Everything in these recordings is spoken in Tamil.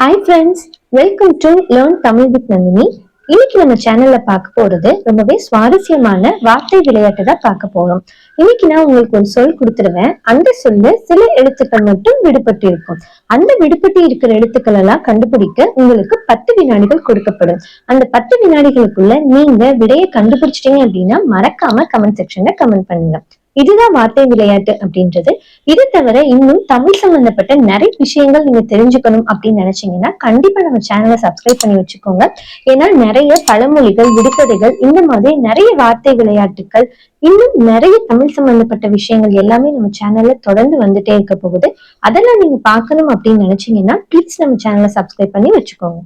Hi friends, welcome to Learn Tamil with Nandini. இன்னைக்கு நம்ம சேனல்ல பார்க்க போறது ரொம்பவே சுவாரஸ்யமான வார்த்தை விளையாட்டு தான் பார்க்க போறோம். இன்னைக்கு நான் உங்களுக்கு ஒரு சொல் கொடுத்துருவேன். அந்த சொல்ல சில எழுத்துக்கள் மட்டும் விடுபட்டு இருக்கும். அந்த விடுபட்டு இருக்கிற எழுத்துக்கள் எல்லாம் கண்டுபிடிக்க உங்களுக்கு 10 வினாடிகள் கொடுக்கப்படும். அந்த 10 வினாடிகளுக்குள்ள நீங்க விடையை கண்டுபிடிச்சிட்டீங்க அப்படின்னா மறக்காம கமெண்ட் செக்ஷன்ல கமெண்ட் பண்ணுங்க. இதுதான் வார்த்தை விளையாட்டு அப்படின்றது. இது தவிர இன்னும் தமிழ் சம்பந்தப்பட்ட நிறைய விஷயங்கள் நீங்க தெரிஞ்சுக்கணும் அப்படின்னு நினைச்சீங்கன்னா கண்டிப்பா நம்ம சேனலை சப்ஸ்கிரைப் பண்ணி வச்சுக்கோங்க. ஏன்னா நிறைய பழமொழிகள், விடுகதைகள், இந்த மாதிரி நிறைய வார்த்தை விளையாட்டுகள், இன்னும் நிறைய தமிழ் சம்பந்தப்பட்ட விஷயங்கள் எல்லாமே நம்ம சேனல்ல தொடர்ந்து வந்துட்டே இருக்க போகுது. அதெல்லாம் நீங்க பார்க்கணும் அப்படின்னு நினைச்சீங்கன்னா ப்ளீஸ் நம்ம சேனலை சப்ஸ்கிரைப் பண்ணி வச்சுக்கோங்க.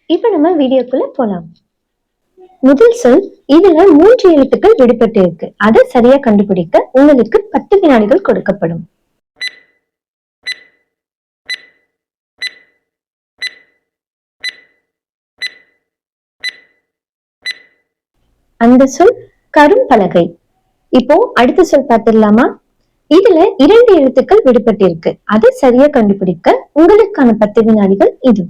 இப்ப நம்ம வீடியோக்குள்ள போலாம். முதல் சொல், இதுல 3 எழுத்துக்கள் விடுபட்டு இருக்கு. அதை சரியா கண்டுபிடிக்க உங்களுக்கு 10 வினாடிகள் கொடுக்கப்படும். அந்த சொல் கரும்பலகை. இப்போ அடுத்த சொல் பார்த்திடலாமா? இதுல 2 எழுத்துக்கள் விடுபட்டு இருக்கு. அதை சரியா கண்டுபிடிக்க உங்களுக்கான 10 வினாடிகள் இது.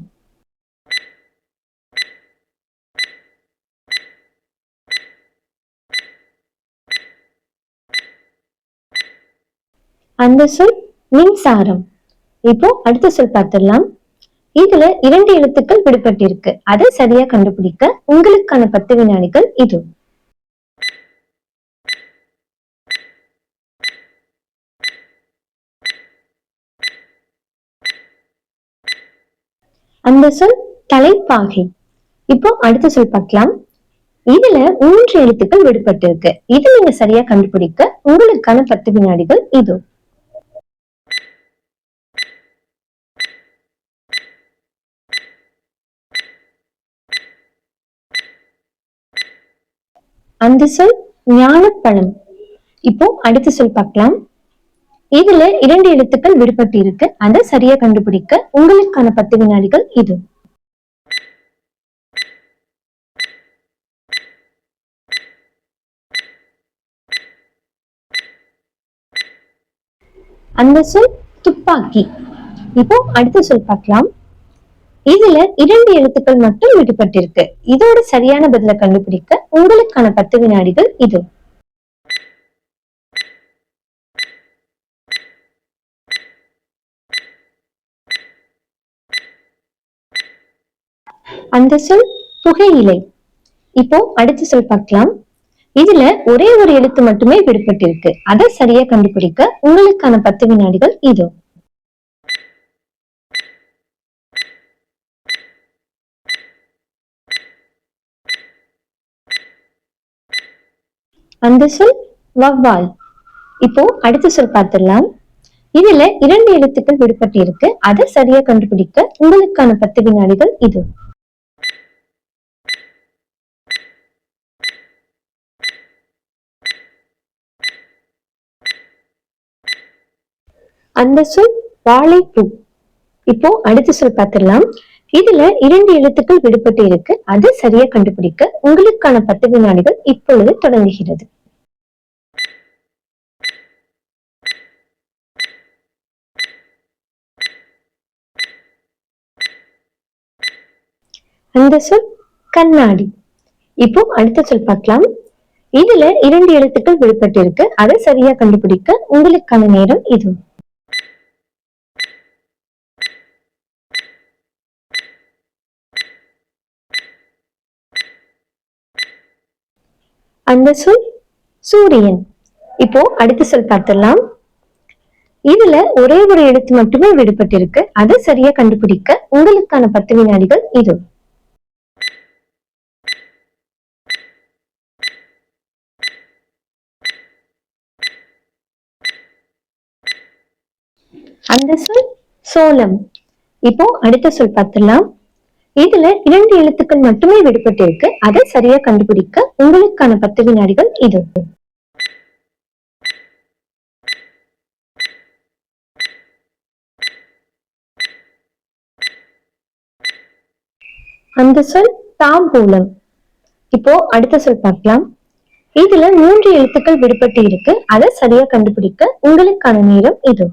அந்த சொல் மின்சாரம். இப்போ அடுத்த சொல் பார்த்திடலாம். இதுல 2 எழுத்துக்கள் விடுபட்டிருக்கு. அதை சரியா கண்டுபிடிக்க உங்களுக்கான 10 வினாடிகள் இது. அந்த சொல் தலைப்பாகை. இப்போ அடுத்த சொல் பார்க்கலாம். இதுல 3 எழுத்துக்கள் விடுபட்டு இருக்கு. இது நீங்க சரியா கண்டுபிடிக்க உங்களுக்கான 10 வினாடிகள் இது. அந்த சொல் ஞானப்பழம். இப்போ அடுத்த சொல் பார்க்கலாம். இதுல 2 எழுத்துக்கள் விடுபட்டு இருக்கு. அதை சரியா கண்டுபிடிக்க உங்களுக்கான 10 வினாடிகள் இது. அந்த சொல் துப்பாக்கி. இப்போ அடுத்த சொல் பார்க்கலாம். இதுல 2 எழுத்துக்கள் மட்டும் விடுபட்டிருக்கு. இதோட சரியான பதில கண்டுபிடிக்க உங்களுக்கான 10 வினாடிகள் இது. அந்த சொல் புகையிலை. இப்போ அடுத்த சொல் பார்க்கலாம். இதுல ஒரே ஒரு எழுத்து மட்டுமே விடுபட்டிருக்கு. அதை சரியா கண்டுபிடிக்க உங்களுக்கான 10 வினாடிகள் இது. அந்த சொல் வவ்வால். இப்போ அடுத்த சொல் பார்த்திடலாம். இதுல 2 எழுத்துக்கள் விடுபட்டு இருக்கு. அதை சரியா கண்டுபிடிக்க உங்களுக்கான 10 வினாடிகள் இது. அந்த சொல் வாழைப்பூ. இப்போ அடுத்த சொல் பார்த்திடலாம். இதுல 2 எழுத்துக்கள் விடுபட்டு இருக்கு. அதை சரியா கண்டுபிடிக்க உங்களுக்கான 10 வினாடிகள் இப்பொழுது தொடங்குகிறது. அந்த சொல் கண்ணாடி. இப்போ அடுத்த சொல் பார்க்கலாம். இதுல 2 எழுத்துக்கள் விடுபட்டு இருக்கு. அதை சரியா கண்டுபிடிக்க உங்களுக்கான நேரம் இது. அந்த சொல் சூரியன். இப்போ அடுத்த சொல் பார்த்திடலாம். இதுல ஒரே ஒரு எழுத்து மட்டுமே விடுபட்டு இருக்கு. அதை சரியா கண்டுபிடிக்க உங்களுக்கான 10 வினாடிகள் இது. அந்த சொல் சோளம். இப்போ அடுத்த சொல் பார்த்திடலாம். இதுல 2 எழுத்துக்கள் மட்டுமே விடுபட்டு இருக்கு. அதை சரியா கண்டுபிடிக்க உங்களுக்கான 10 வினாடிகள் இது. அந்த சொல் தாம்பூலம். இப்போ அடுத்த சொல் பார்க்கலாம். இதுல 3 எழுத்துக்கள் விடுபட்டு இருக்கு. அதை சரியா கண்டுபிடிக்க உங்களுக்கான நேரம் இது.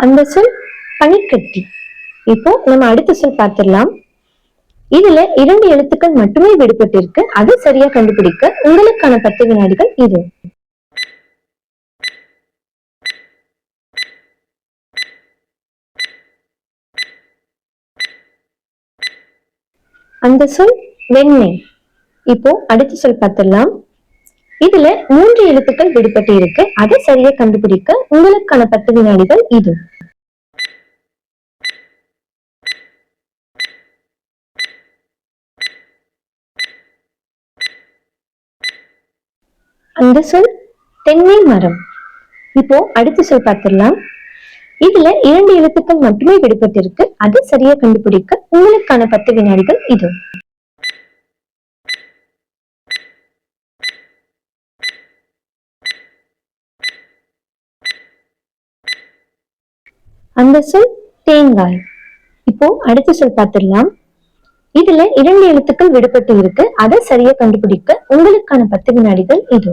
அந்த சொல் பனிக்கட்டி. இப்போ நம்ம அடுத்த சொல் பார்த்திடலாம். இதுல 2 எழுத்துக்கள் மட்டுமே விடுபட்டிருக்கு. அதை சரியா கண்டுபிடிக்க உங்களுக்கான 10 வினாடிகள் இது. அந்த சொல் வெண்ணெய். இப்போ அடுத்த சொல் பார்த்திடலாம். இதுல 3 எழுத்துக்கள் விடுபட்டு இருக்கு. அதை சரியா கண்டுபிடிக்க உங்களுக்கான 10 வினாடிகள் இது. அந்த சொல் தென்னை மரம். இப்போ அடுத்த சொல் பார்த்திடலாம். இதுல 2 எழுத்துக்கள் மட்டுமே விடுபட்டு இருக்கு. அதை சரியா கண்டுபிடிக்க உங்களுக்கான 10 வினாடிகள் இது. அந்த சொல் தேங்காய். இப்போ அடுத்த சொல் பார்த்திடலாம். இதுல 2 எழுத்துக்கள் விடுபட்டு இருக்கு. அதை சரியா கண்டுபிடிக்க உங்களுக்கான 10 வினாடிகள் இது.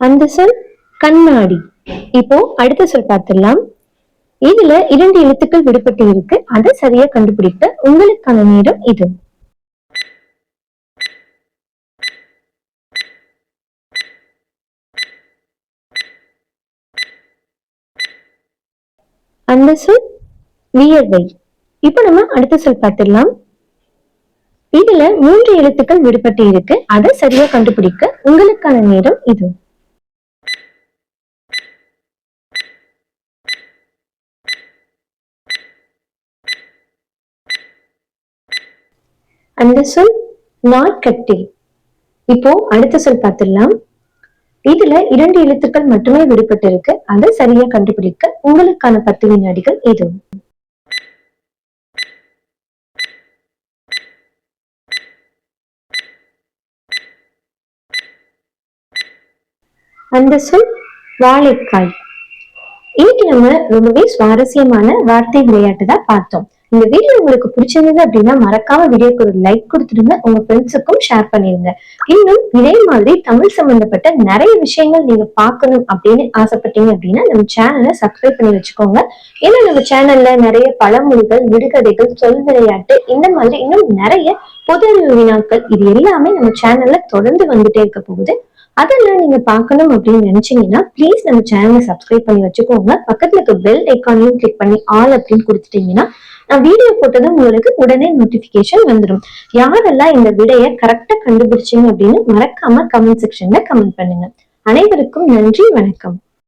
அந்த சொல் கண்ணாடி. இப்போ அடுத்த சொல் பார்த்திடலாம். இதுல 2 எழுத்துக்கள் விடுபட்டு இருக்கு. அதை சரியா கண்டுபிடிக்க உங்களுக்கான நேரம் இது. அந்த சொல் வியர்வை. இப்ப நம்ம அடுத்த சொல் பார்த்திடலாம். இதுல 3 எழுத்துக்கள் விடுபட்டு இருக்கு. அதை சரியா கண்டுபிடிக்க உங்களுக்கான நேரம் இது. அந்த சொல் நாட்கட்டி. இப்போ அடுத்த சொல் பார்த்திடலாம். இதுல 2 எழுத்துக்கள் மட்டுமே விடுபட்டு இருக்கு. அதை சரியா கண்டுபிடிக்க உங்களுக்கான 10 வினாடிகள் இது. அந்த சொல் வாழைக்காய். இன்னைக்கு நம்ம ரொம்பவே சுவாரஸ்யமான வார்த்தை விளையாட்டு தான் பார்த்தோம். இந்த வீடியோ உங்களுக்கு பிடிச்சிருந்தது அப்படின்னா மறக்காம வீடியோக்கு ஒரு லைக் கொடுத்துருங்க. உங்க ஃப்ரெண்ட்ஸுக்கும் ஷேர் பண்ணிருங்க. இன்னும் இதே மாதிரி தமிழ் சம்பந்தப்பட்ட நிறைய விஷயங்கள் நீங்க பார்க்கணும் அப்படின்னு ஆசைப்பட்டீங்க அப்படின்னா நம்ம சேனலை சப்ஸ்கிரைப் பண்ணி வச்சுக்கோங்க. ஏன்னா நம்ம சேனல்ல நிறைய பழமொழிகள், விடுகதைகள், சொல் விளையாட்டு, இந்த மாதிரி இன்னும் நிறைய பொது அறிவு வினாக்கள் இது எல்லாமே நம்ம சேனல்ல தொடர்ந்து வந்துட்டே இருக்க போகுது. அதெல்லாம் நீங்க பார்க்கணும் அப்படின்னு நினைச்சீங்கன்னா ப்ளீஸ் நம்ம சேனலை சப்ஸ்கிரைப் பண்ணி வச்சுக்கோங்க. பக்கத்துல இருக்க பெல் ஐக்கானையும் கிளிக் பண்ணி ஆல் அப்படின்னு கொடுத்துட்டீங்கன்னா நான் வீடியோ போட்டதும் உங்களுக்கு உடனே நோட்டிபிகேஷன் வந்துடும். யாரெல்லாம் இந்த விடையை கரெக்டா கண்டுபிடிச்சீங்க அப்படின்னு மறக்காம கமெண்ட் செக்ஷன்ல கமெண்ட் பண்ணுங்க. அனைவருக்கும் நன்றி, வணக்கம்.